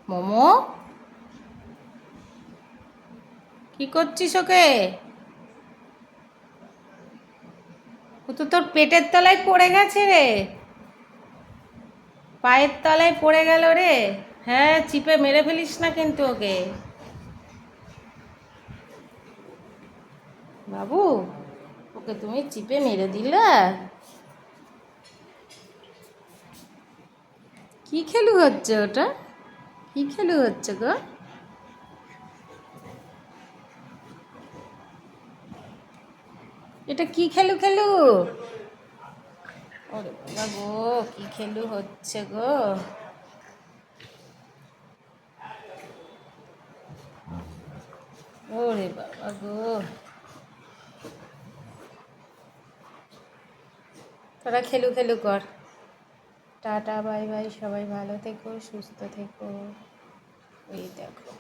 মোমো কি করছিস ওকে? ও তো তোর পেটের তলায় পড়ে গেছে রে, পায়ের তলায় পড়ে গেল রে। হ্যাঁ, চিপে মেরে ফেলিস না কিন্তু ওকে। বাবু, ওকে তুমি চিপে মেরে দিলে। কি খেলু হচ্ছে ওটা? কি খেলু হচ্ছে গো? এটা কি খেলু খেলু? ওরে বাবা গো, কি খেলু হচ্ছে গো? ওরে বাবা গো, তোরা খেলু খেলু কর। টাটা বাই বাই, সবাই ভালো থেকো, সুস্থ থেকো। ওই দেখো।